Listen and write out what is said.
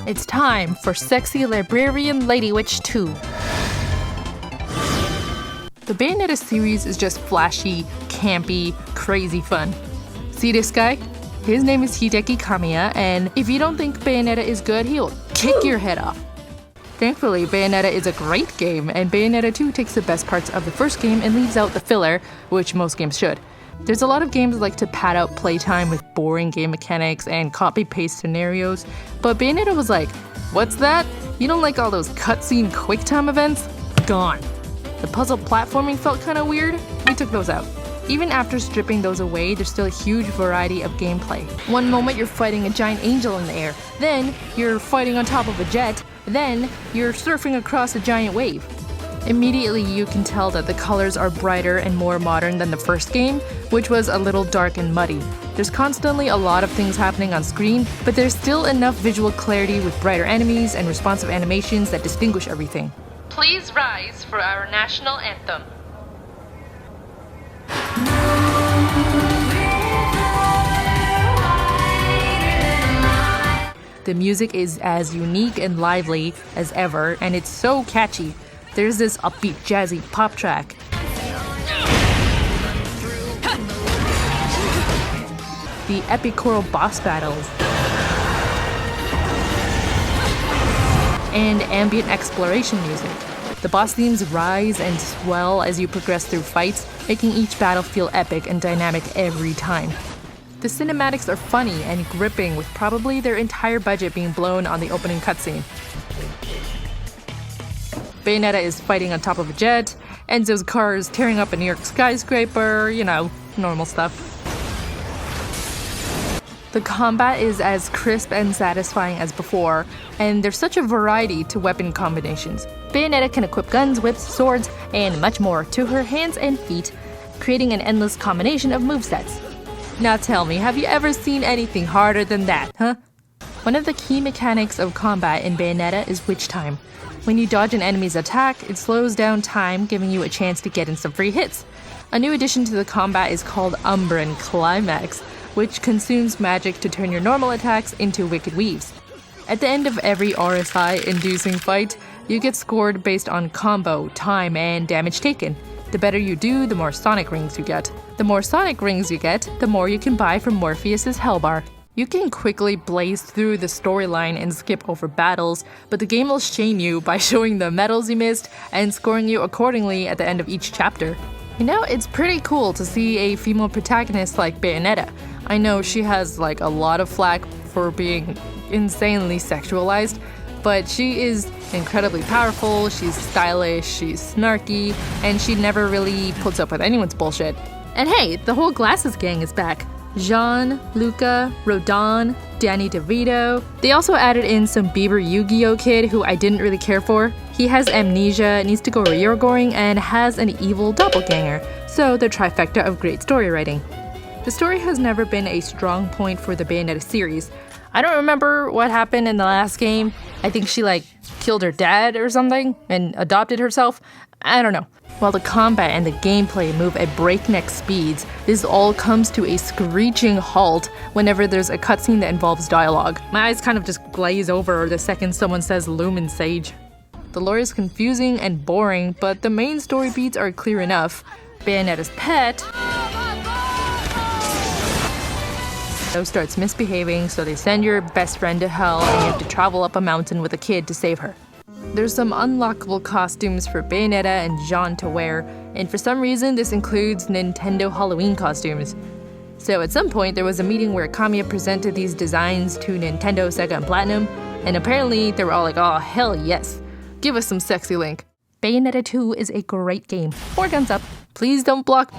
It's time for Sexy Librarian Lady Witch 2. The Bayonetta series is just flashy, campy, crazy fun. See this guy? His name is Hideki Kamiya, and if you don't think Bayonetta is good, he'll kick your head off. Thankfully, Bayonetta is a great game, and Bayonetta 2 takes the best parts of the first game and leaves out the filler, which most games should. There's a lot of games like to pad out playtime with boring game mechanics and copy-paste scenarios, but Bayonetta was like, what's that? You don't like all those cutscene quick-time events? Gone. The puzzle platforming felt kinda weird. We took those out. Even after stripping those away, there's still a huge variety of gameplay. One moment you're fighting a giant angel in the air, then you're fighting on top of a jet, then you're surfing across a giant wave. Immediately you can tell that the colors are brighter and more modern than the first game, which was a little dark and muddy. There's constantly a lot of things happening on screen, but there's still enough visual clarity with brighter enemies and responsive animations that distinguish everything. Please rise for our national anthem. The music is as unique and lively as ever, and it's so catchy. There's this upbeat, jazzy pop track. The epic choral boss battles. And ambient exploration music. The boss themes rise and swell as you progress through fights, making each battle feel epic and dynamic every time. The cinematics are funny and gripping, with probably their entire budget being blown on the opening cutscene. Bayonetta is fighting on top of a jet, Enzo's car is tearing up a New York skyscraper, normal stuff. The combat is as crisp and satisfying as before, and there's such a variety to weapon combinations. Bayonetta can equip guns, whips, swords, and much more to her hands and feet, creating an endless combination of movesets. Now tell me, have you ever seen anything harder than that, huh? One of the key mechanics of combat in Bayonetta is witch time. When you dodge an enemy's attack, it slows down time, giving you a chance to get in some free hits. A new addition to the combat is called Umbran Climax, which consumes magic to turn your normal attacks into wicked weaves. At the end of every RSI-inducing fight, you get scored based on combo, time, and damage taken. The better you do, the more sonic rings you get. The more sonic rings you get, the more you can buy from Morpheus's Hellbar. You can quickly blaze through the storyline and skip over battles, but the game will shame you by showing the medals you missed and scoring you accordingly at the end of each chapter. It's pretty cool to see a female protagonist like Bayonetta. I know she has a lot of flack for being insanely sexualized, but she is incredibly powerful, she's stylish, she's snarky, and she never really puts up with anyone's bullshit. And hey, the whole Glasses gang is back. Jean, Luca, Rodin, Danny DeVito. They also added in some Bieber Yu-Gi-Oh kid who I didn't really care for. He has amnesia, needs to go Ryogoring, and has an evil doppelganger, so the trifecta of great story writing. The story has never been a strong point for the Bayonetta series. I don't remember what happened in the last game. I think she killed her dad or something and adopted herself. I don't know. While the combat and the gameplay move at breakneck speeds, this all comes to a screeching halt whenever there's a cutscene that involves dialogue. My eyes kind of just glaze over the second someone says Lumen Sage. The lore is confusing and boring, but the main story beats are clear enough. Bayonetta's pet starts misbehaving, so they send your best friend to hell and you have to travel up a mountain with a kid to save her. There's some unlockable costumes for Bayonetta and Jean to wear, and for some reason this includes Nintendo Halloween costumes. So at some point there was a meeting where Kamiya presented these designs to Nintendo, Sega, and Platinum, and apparently they were all like, oh hell yes, give us some sexy Link. Bayonetta 2 is a great game. 4 guns up. Please don't block